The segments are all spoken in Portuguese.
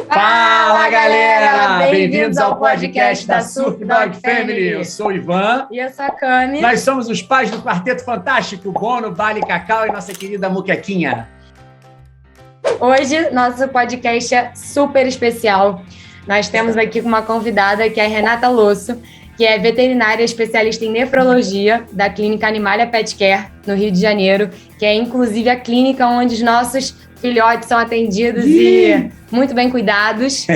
Fala, galera! Bem-vindos ao podcast da Surf Dog Family. Eu sou o Ivan. E eu sou a Cami. Nós somos os pais do Quarteto Fantástico, Bono, Bali, Cacau e nossa querida Muquequinha. Hoje, nosso podcast é super especial. Nós temos aqui uma convidada que é a Renata Losso, que é veterinária especialista em nefrologia da Clínica Animalia Pet Care, no Rio de Janeiro, que é inclusive a clínica onde os nossos filhotes são atendidos e muito bem cuidados.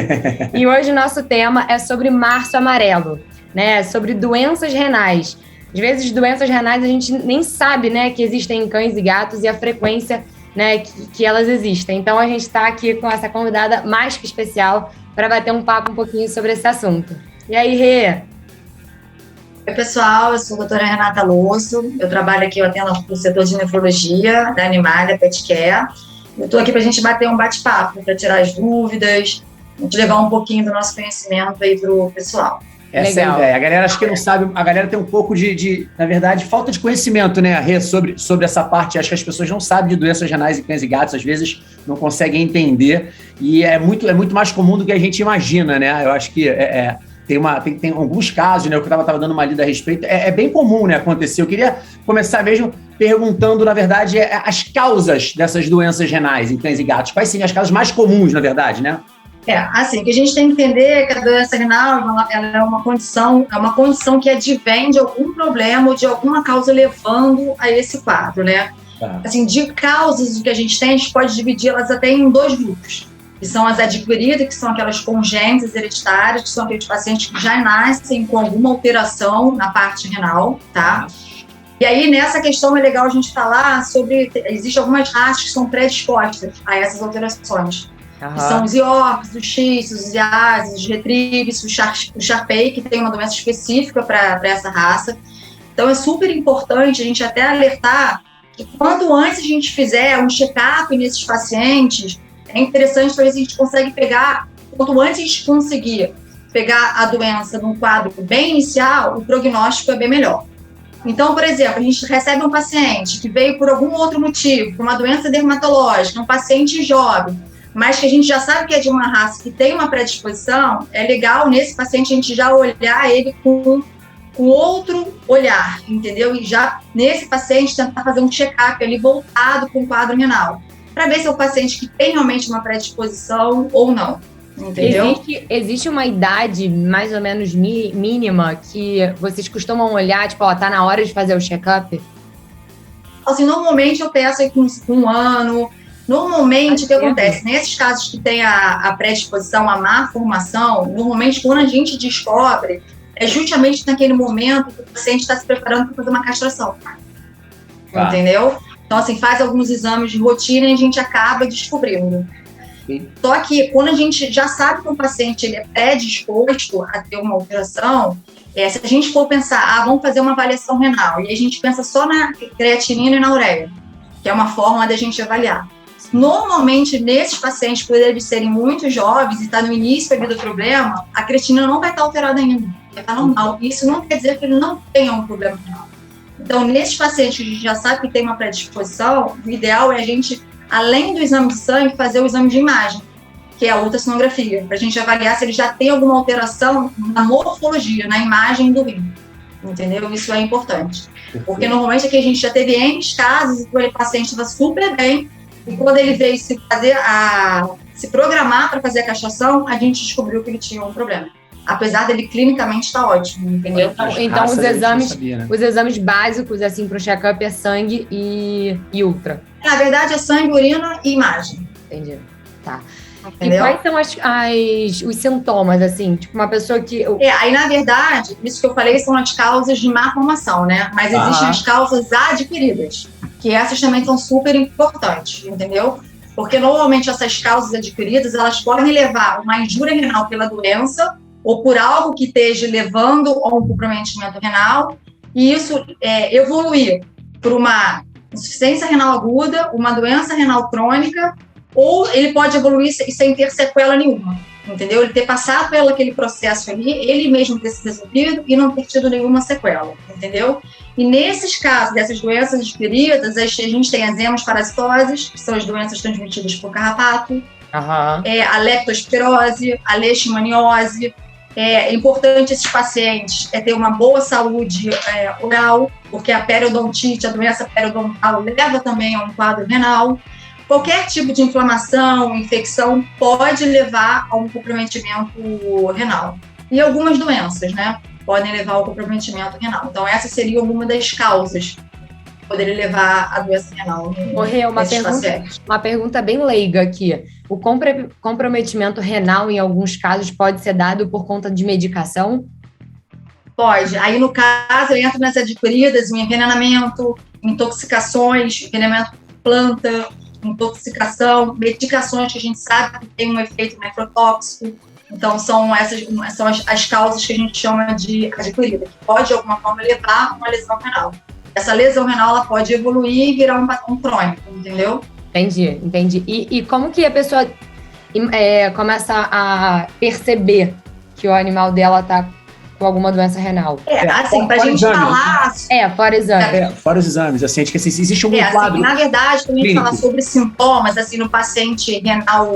E hoje o nosso tema é sobre março amarelo, né? Sobre doenças renais. Às vezes, doenças renais a gente nem sabe, né, que existem em cães e gatos e a frequência, né, que elas existem. Então, a gente está aqui com essa convidada mais que especial para bater um papo um pouquinho sobre esse assunto. E aí, Rê? Oi, pessoal, eu sou a doutora Renata Losso, eu trabalho aqui, eu atendo no setor de nefrologia da Animalia Pet Care. Eu estou aqui para a gente bater um bate-papo, para tirar as dúvidas, a gente levar um pouquinho do nosso conhecimento aí para o pessoal. Essa é a ideia. A galera acho que não sabe, a galera tem um pouco na verdade, falta de conhecimento, né, Rê, sobre essa parte. Acho que as pessoas não sabem de doenças renais em cães e gatos, às vezes não conseguem entender, e é muito mais comum do que a gente imagina, né? Eu acho que tem alguns casos, né, que eu estava dando uma lida a respeito, é bem comum, né, acontecer. Eu queria começar mesmo perguntando, na verdade, as causas dessas doenças renais em cães e gatos. Quais seriam as causas mais comuns, na verdade, né? Assim, o que a gente tem que entender é que a doença renal ela é uma condição que advém de algum problema ou de alguma causa levando a esse quadro, né? Tá. Assim, de causas que a gente tem, a gente pode dividir-las até em dois grupos, que são as adquiridas, que são aquelas congênitas hereditárias, que são aqueles pacientes que já nascem com alguma alteração na parte renal, tá? E aí, nessa questão, é legal a gente falar sobre... Existem algumas raças que são predispostas a essas alterações. Que são os Yorks, os Shih Tzus, os Yasis, os Retrievers, o Shar-Pei, que tem uma doença específica para essa raça. Então, é super importante a gente até alertar que quanto antes a gente fizer um check-up nesses pacientes, é interessante, talvez a gente consiga pegar, quanto antes a gente conseguir pegar a doença num quadro bem inicial, o prognóstico é bem melhor. Então, por exemplo, a gente recebe um paciente que veio por algum outro motivo, por uma doença dermatológica, um paciente jovem, mas que a gente já sabe que é de uma raça que tem uma predisposição, é legal nesse paciente a gente já olhar ele com outro olhar, entendeu? E já nesse paciente tentar fazer um check-up ali voltado com o quadro renal, para ver se é um paciente que tem realmente uma predisposição ou não, entendeu? Existe uma idade mais ou menos mínima que vocês costumam olhar, tipo, tá na hora de fazer o check-up? Assim, normalmente eu peço aí com um ano. Normalmente, o que acontece? Nesses casos que tem a predisposição, a má formação, normalmente quando a gente descobre, é justamente naquele momento que o paciente está se preparando para fazer uma castração. Entendeu? Então, assim, faz alguns exames de rotina e a gente acaba descobrindo. Sim. Só que quando a gente já sabe que o paciente ele é predisposto a ter uma alteração, se a gente for pensar, vamos fazer uma avaliação renal, e a gente pensa só na creatinina e na ureia, que é uma forma da gente avaliar. Normalmente, nesses pacientes, por eles serem muito jovens e estar no início do problema, a creatinina não vai estar alterada ainda, vai estar normal. Isso não quer dizer que ele não tenha um problema renal. Então, nesses pacientes que a gente já sabe que tem uma predisposição, o ideal é a gente, além do exame de sangue, fazer o exame de imagem, que é a ultrassonografia, para a gente avaliar se ele já tem alguma alteração na morfologia, na imagem do rim. Entendeu? Isso é importante. Porque normalmente aqui a gente já teve N casos e o paciente estava super bem, e quando ele veio se programar para fazer a castração, a gente descobriu que ele tinha um problema. Apesar dele clinicamente estar ótimo, entendeu? Então os exames básicos, assim, para o check-up é sangue e ultra. Na verdade, é sangue, urina e imagem. Entendi. Tá. Entendeu? E quais são os sintomas, assim? Tipo, uma pessoa que... Aí, na verdade, isso que eu falei são as causas de má formação, né? Mas existem as causas adquiridas, que essas também são super importantes, entendeu? Porque, normalmente, essas causas adquiridas, elas podem levar a uma injúria renal pela doença ou por algo que esteja levando a um comprometimento renal, e isso evoluir por uma insuficiência renal aguda, uma doença renal crônica, ou ele pode evoluir sem ter sequela nenhuma, entendeu? Ele ter passado pelo aquele processo ali, ele mesmo ter se resolvido e não ter tido nenhuma sequela, entendeu? E nesses casos, dessas doenças adquiridas, a gente tem as hemoparasitoses, que são as doenças transmitidas por carrapato, a leptospirose, a leishmaniose. É importante esses pacientes ter uma boa saúde oral, porque a periodontite, a doença periodontal, leva também a um quadro renal. Qualquer tipo de inflamação, infecção, pode levar a um comprometimento renal. E algumas doenças, né, podem levar ao comprometimento renal. Então, essa seria uma das causas que poderia levar à doença renal. Uma pergunta bem leiga aqui. O comprometimento renal, em alguns casos, pode ser dado por conta de medicação? Pode. Aí, no caso, eu entro nas adquiridas, em envenenamento, intoxicações, envenenamento de planta, intoxicação, medicações que a gente sabe que tem um efeito nefrotóxico. Então, são as causas que a gente chama de adquirida, que pode, de alguma forma, levar a uma lesão renal. Essa lesão renal ela pode evoluir e virar um padrão crônico, entendeu? Entendi. E como que a pessoa começa a perceber que o animal dela está com alguma doença renal? Assim, pra gente falar... Fora exame. Fora os exames, assim, que existe um quadro... Assim, na verdade, quando a gente fala sobre sintomas, assim, no paciente renal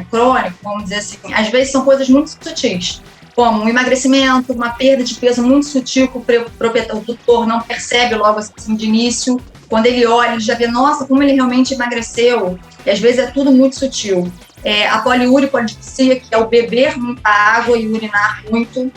crônico, vamos dizer assim, às vezes são coisas muito sutis, como um emagrecimento, uma perda de peso muito sutil que o tutor não percebe logo assim de início. Quando ele olha, ele já vê, nossa, como ele realmente emagreceu. E às vezes é tudo muito sutil. A poliúria-polidipsia, que é o beber muita água e urinar muito.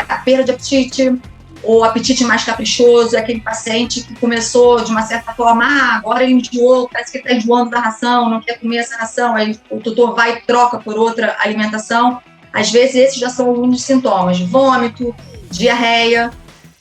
A perda de apetite, ou apetite mais caprichoso, é aquele paciente que começou de uma certa forma, agora ele enjoou, parece que está enjoando da ração, não quer comer essa ração, aí o tutor vai e troca por outra alimentação. Às vezes esses já são alguns sintomas, vômito, diarreia.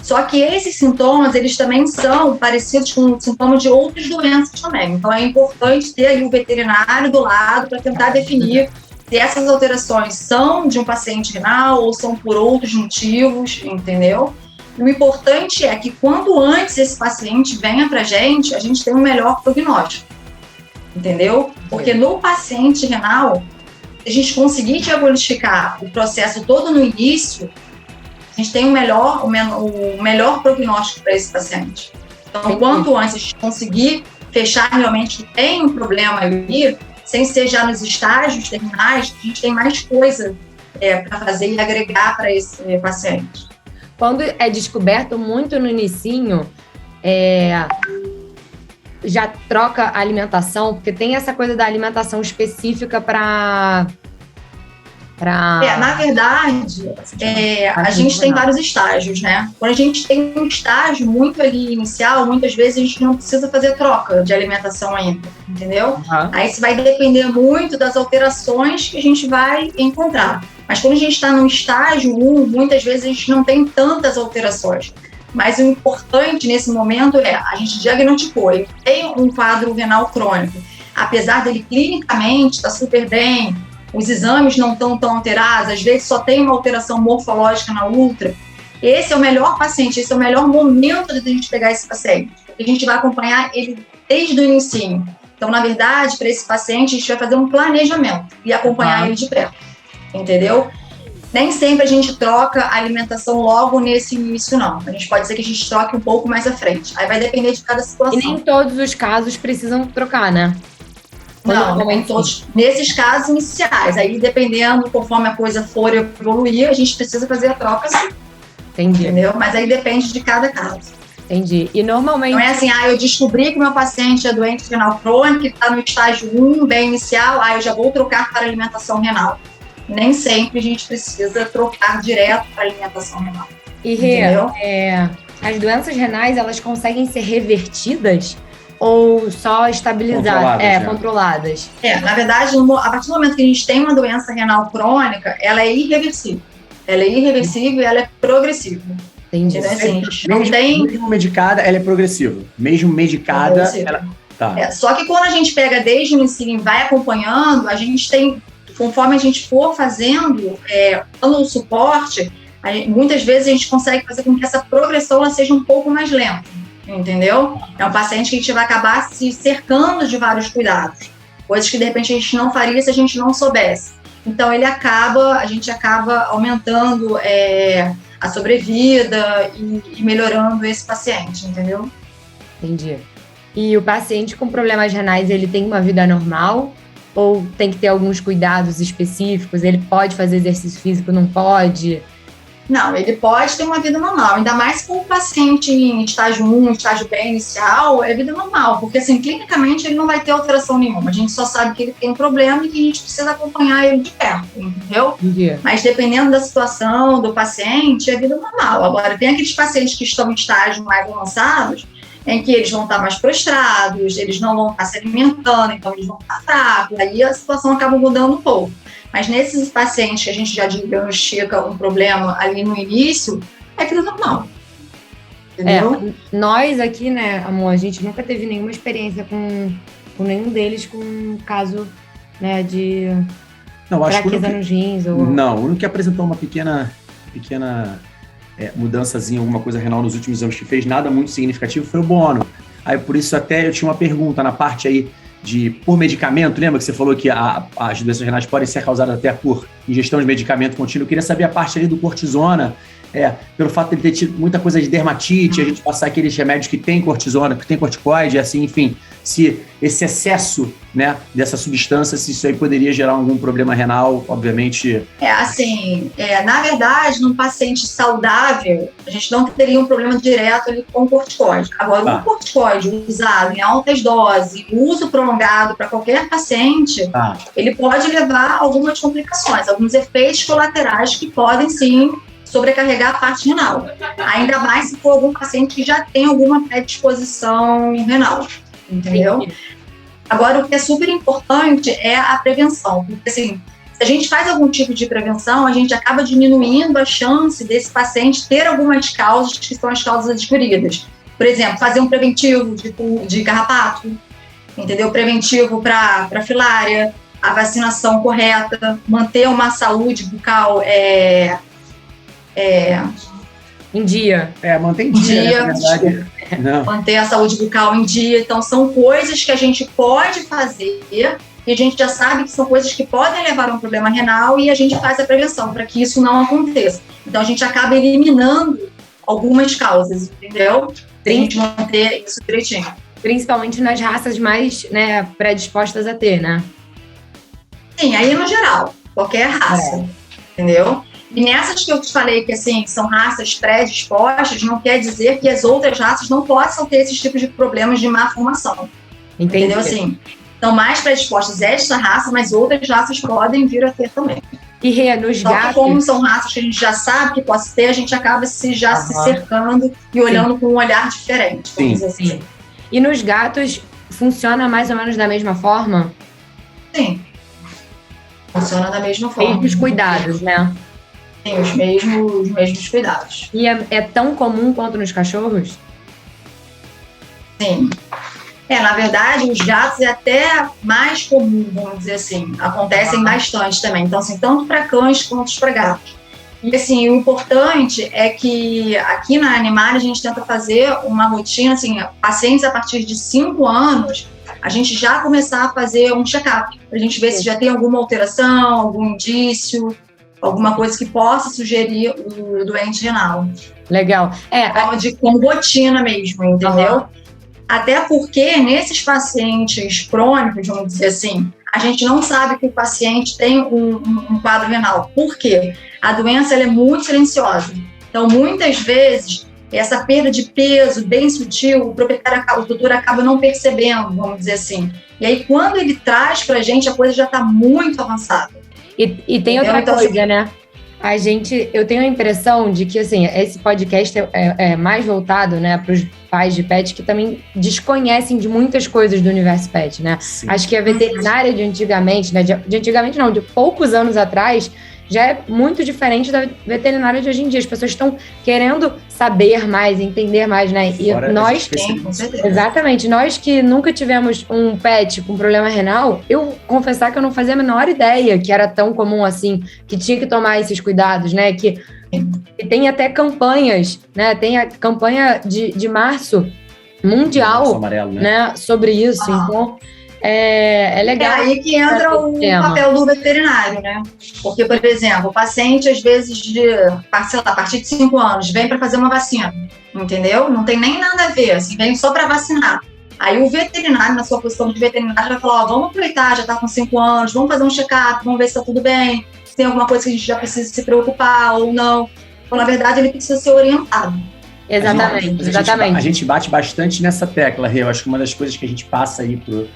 Só que esses sintomas, eles também são parecidos com sintomas de outras doenças também. Então é importante ter aí o veterinário do lado para tentar definir se essas alterações são de um paciente renal ou são por outros motivos, entendeu? E o importante é que quanto antes esse paciente venha para a gente tem um melhor prognóstico, entendeu? Porque no paciente renal, se a gente conseguir diagnosticar o processo todo no início, a gente tem o melhor prognóstico para esse paciente. Então, quanto antes a gente conseguir fechar realmente que tem um problema ali, sem ser já nos estágios terminais, a gente tem mais coisa para fazer e agregar para esse paciente. Quando é descoberto muito no inicinho, já troca a alimentação, porque tem essa coisa da alimentação específica para... Na verdade, a gente tem vários estágios, né? Quando a gente tem um estágio muito ali inicial, muitas vezes a gente não precisa fazer troca de alimentação ainda, entendeu? Aí isso vai depender muito das alterações que a gente vai encontrar. Mas quando a gente está no estágio 1, muitas vezes a gente não tem tantas alterações. Mas o importante nesse momento a gente diagnosticou, ele tem um quadro renal crônico. Apesar dele clinicamente estar super bem, os exames não estão tão alterados, às vezes só tem uma alteração morfológica na ultra. Esse é o melhor paciente, esse é o melhor momento de a gente pegar esse paciente. A gente vai acompanhar ele desde o início. Então, na verdade, para esse paciente, a gente vai fazer um planejamento e acompanhar ele de perto, entendeu? Nem sempre a gente troca a alimentação logo nesse início, não. A gente pode ser que a gente troque um pouco mais à frente. Aí vai depender de cada situação. E nem todos os casos precisam trocar, né? Não em todos. Nesses casos iniciais, aí dependendo, conforme a coisa for evoluir, a gente precisa fazer a troca sim. Entendi. Entendeu? Mas aí depende de cada caso. Entendi. E normalmente... Não é assim, eu descobri que meu paciente é doente renal crônico, está no estágio 1, bem inicial, eu já vou trocar para alimentação renal. Nem sempre a gente precisa trocar direto para alimentação renal. E as doenças renais, elas conseguem ser revertidas? Ou só estabilizadas, controladas? Na verdade, a partir do momento que a gente tem uma doença renal crônica, ela é irreversível. Ela é irreversível e ela é progressiva. Entendi. Então, assim, mesmo medicada, ela é progressiva. Mesmo medicada, ela... Tá. Só que quando a gente pega desde o início e vai acompanhando, a gente tem, conforme a gente for fazendo, dando o suporte, muitas vezes a gente consegue fazer com que essa progressão ela seja um pouco mais lenta. Entendeu? É um paciente que a gente vai acabar se cercando de vários cuidados, coisas que de repente a gente não faria se a gente não soubesse. Então a gente acaba aumentando a sobrevida e melhorando esse paciente, entendeu? Entendi. E o paciente com problemas renais, ele tem uma vida normal? Ou tem que ter alguns cuidados específicos? Ele pode fazer exercício físico, não pode? Não, ele pode ter uma vida normal, ainda mais com o paciente em estágio 1, estágio bem inicial, é vida normal, porque assim, clinicamente ele não vai ter alteração nenhuma, a gente só sabe que ele tem um problema e que a gente precisa acompanhar ele de perto, entendeu? Entendi. Mas dependendo da situação do paciente, é vida normal. Agora, tem aqueles pacientes que estão em estágios mais avançados, em que eles vão estar mais prostrados, eles não vão estar se alimentando, então eles vão estar fracos, aí a situação acaba mudando um pouco. Mas nesses pacientes que a gente já diagnostica um problema ali no início, é vida normal. Entendeu? Nós aqui, né, amor, a gente nunca teve nenhuma experiência com nenhum deles com um caso, né, de fraqueza nos rins. Não, o único que apresentou uma pequena mudançazinha, alguma coisa renal nos últimos anos que fez nada muito significativo foi o Bono. Aí por isso até eu tinha uma pergunta na parte aí por medicamento, lembra que você falou que as doenças renais podem ser causadas até por ingestão de medicamento contínuo? Eu queria saber a parte ali do cortisona, pelo fato de ele ter tido muita coisa de dermatite, a gente passar aqueles remédios que tem cortisona, que tem corticoide, assim, enfim, se esse excesso, né, dessa substância, se isso aí poderia gerar algum problema renal, obviamente. Na verdade, num paciente saudável, a gente não teria um problema direto ali com o corticoide. Agora, o corticoide usado em altas doses, o uso prolongado para qualquer paciente, ele pode levar a algumas complicações, alguns efeitos colaterais que podem, sim, sobrecarregar a parte renal. Ainda mais se for algum paciente que já tem alguma predisposição renal, entendeu? Agora, o que é super importante é a prevenção, porque assim, se a gente faz algum tipo de prevenção, a gente acaba diminuindo a chance desse paciente ter algumas causas que são as causas adquiridas. Por exemplo, fazer um preventivo de carrapato, entendeu? Preventivo para filária, a vacinação correta, manter uma saúde bucal em dia. Manter em dia, na verdade. Manter a saúde bucal em dia. Então, são coisas que a gente pode fazer e a gente já sabe que são coisas que podem levar a um problema renal e a gente faz a prevenção para que isso não aconteça. Então, a gente acaba eliminando algumas causas, entendeu? Pra gente manter isso direitinho. Principalmente nas raças mais, né, predispostas a ter, né? Sim, aí no geral, qualquer raça, entendeu? E nessas que eu te falei que, assim, são raças predispostas, não quer dizer que as outras raças não possam ter esses tipos de problemas de má formação. Entendeu? Assim, estão mais predispostas esta raça, mas outras raças podem vir a ter também. E nos gatos... Como são raças que a gente já sabe que pode ter, a gente acaba se cercando e olhando com um olhar diferente, vamos dizer assim. E nos gatos, funciona mais ou menos da mesma forma? Sim. Funciona da mesma forma. Mesmos cuidados, né? Tem os mesmos cuidados. E é tão comum quanto nos cachorros? Sim. Na verdade, os gatos é até mais comum, vamos dizer assim. Acontecem bastante também. Então, assim, tanto para cães quanto para gatos. E, assim, o importante é que aqui na Animalia a gente tenta fazer uma rotina, assim, pacientes a partir de 5 anos, a gente já começar a fazer um check-up, para a gente ver se já tem alguma alteração, algum indício, alguma coisa que possa sugerir o doente renal. Legal. Como rotina mesmo, entendeu? Até porque nesses pacientes crônicos, vamos dizer assim, a gente não sabe que o paciente tem um quadro renal. Por quê? A doença ela é muito silenciosa. Então, muitas vezes, essa perda de peso bem sutil, o doutor acaba não percebendo, vamos dizer assim. E aí, quando ele traz para a gente, a coisa já está muito avançada. E tem outra coisa, né? Eu tenho a impressão de que, assim, esse podcast é mais voltado, né, para os pais de pet que também desconhecem de muitas coisas do universo pet, né? Sim. Acho que a veterinária de antigamente, né, de antigamente não, de poucos anos atrás, já é muito diferente da veterinária de hoje em dia. As pessoas estão querendo saber mais, entender mais, né? E nós, exatamente, nós que nunca tivemos um pet com problema renal, eu confessar que eu não fazia a menor ideia que era tão comum assim, que tinha que tomar esses cuidados, né? Que tem até campanhas, né? Tem a campanha de março mundial, amarelo, né? Sobre isso. Então, é legal. É aí que entra o papel do veterinário, né? Porque, por exemplo, o paciente, às vezes, sei lá, a partir de 5 anos, vem para fazer uma vacina, entendeu? Não tem nem nada a ver, assim, vem só para vacinar. Aí o veterinário, na sua posição de veterinário, vai falar, vamos aproveitar, já está com 5 anos, vamos fazer um check-up, vamos ver se está tudo bem, se tem alguma coisa que a gente já precisa se preocupar ou não. Então, na verdade, ele precisa ser orientado. Exatamente. A gente bate bastante nessa tecla, Rê. Eu acho que uma das coisas que a gente passa aí pro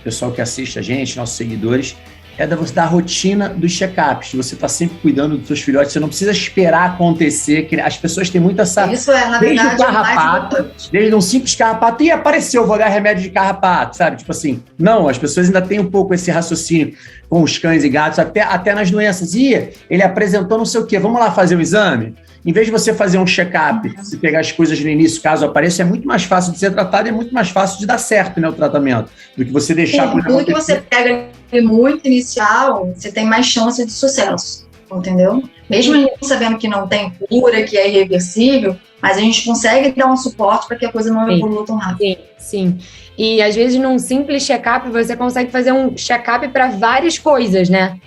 pessoal que assiste a gente, nossos seguidores, é da rotina dos check-ups. Você está sempre cuidando dos seus filhotes, você não precisa esperar acontecer. Que as pessoas têm muito essa... Isso é, na verdade, desde o carrapato, desde um simples carrapato, e apareceu, vou dar remédio de carrapato, sabe? Tipo assim, não, as pessoas ainda têm um pouco esse raciocínio com os cães e gatos, até nas doenças. E ele apresentou não sei o quê, vamos lá fazer o exame? Em vez de você fazer um check-up e pegar as coisas no início, caso apareça, é muito mais fácil de ser tratado e é muito mais fácil de dar certo, né, o tratamento, do que você deixar... Sim, tudo que você pega muito inicial, você tem mais chance de sucesso, entendeu? Mesmo sabendo que não tem cura, que é irreversível, mas a gente consegue dar um suporte para que a coisa não evolua tão rápido. Sim. E às vezes num simples check-up você consegue fazer um check-up para várias coisas, né?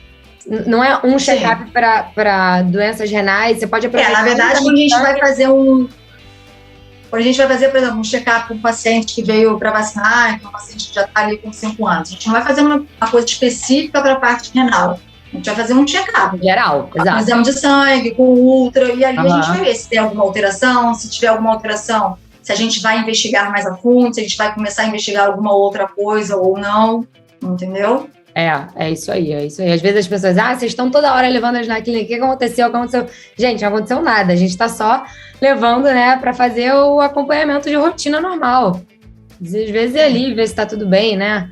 Não é um check-up para doenças renais, você pode aproveitar. Na verdade, quando a gente vai fazer por exemplo, um check-up com um paciente que veio para vacinar, então um paciente que já está ali com 5 anos, a gente não vai fazer uma coisa específica para a parte renal. A gente vai fazer um check-up. Geral, exato. Um exame de sangue, com ultra, e ali a gente vai ver se tem alguma alteração, se tiver alguma alteração, se a gente vai investigar mais a fundo, se a gente vai começar a investigar alguma outra coisa ou não, entendeu? É isso aí. Às vezes as pessoas, vocês estão toda hora levando eles na clínica, o que aconteceu? Gente, não aconteceu nada, a gente está só levando, né, para fazer o acompanhamento de rotina normal. Às vezes é ali, ver se está tudo bem, né,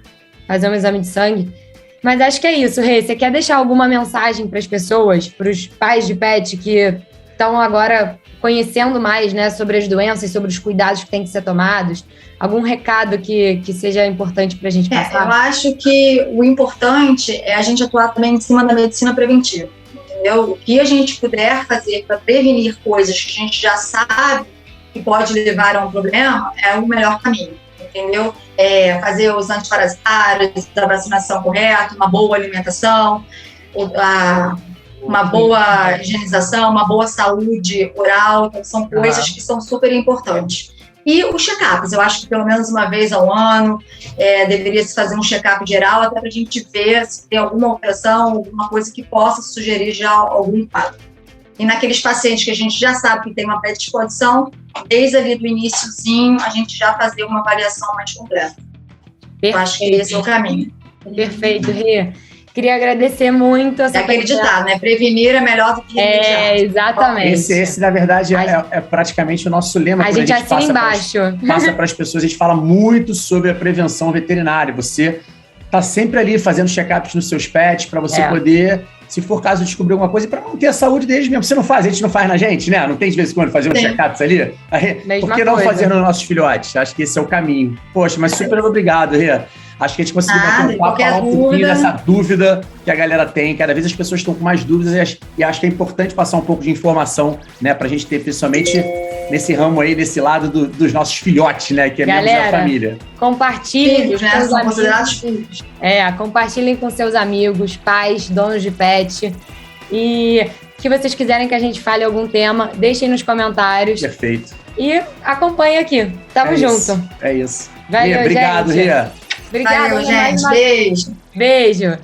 fazer um exame de sangue. Mas acho que é isso, Rê, você quer deixar alguma mensagem para as pessoas, para os pais de pet que estão agora conhecendo mais, né, sobre as doenças, sobre os cuidados que têm que ser tomados? Algum recado que seja importante para a gente passar? Eu acho que o importante é a gente atuar também em cima da medicina preventiva, entendeu? O que a gente puder fazer para prevenir coisas que a gente já sabe que pode levar a um problema é o melhor caminho, entendeu? Fazer os antiparasitários, a vacinação correta, uma boa alimentação, uma boa higienização, uma boa saúde oral, então são coisas que são super importantes. E os check-ups, eu acho que pelo menos uma vez ao ano deveria se fazer um check-up geral, até para a gente ver se tem alguma alteração, alguma coisa que possa sugerir já algum quadro. E naqueles pacientes que a gente já sabe que tem uma predisposição, desde ali do iniciozinho, a gente já fazer uma avaliação mais completa. Eu acho que esse é o caminho. Perfeito, Rê. Queria agradecer muito essa aquele ditado, né? Prevenir é melhor do que remediar. Exatamente. Esse, na verdade, é praticamente o nosso lema. A gente assina embaixo. Passa para as pessoas, a gente fala muito sobre a prevenção veterinária. Você está sempre ali fazendo check-ups nos seus pets para você poder, se for caso, descobrir alguma coisa, para manter a saúde deles mesmo. Você não faz, a gente não faz na gente, né? Não tem de vez em quando fazer uns check-ups ali? Por que não fazer nos nossos filhotes? Acho que esse é o caminho. Poxa, mas super obrigado, Rê. Acho que a gente conseguiu bater um papo, falar um pouquinho dessa dúvida que a galera tem. Cada vez as pessoas estão com mais dúvidas e acho que é importante passar um pouco de informação, né? Pra gente ter, principalmente nesse ramo aí, desse lado dos nossos filhotes, né? Que é mesmo da família. Compartilhem com seus amigos. Compartilhem com seus amigos, pais, donos de pet. E se vocês quiserem que a gente fale algum tema, deixem nos comentários. Perfeito. E acompanhe aqui. Tamo junto. É isso. Valeu, Obrigado, gente. Ria. Obrigada, gente. Beijo. Beijo.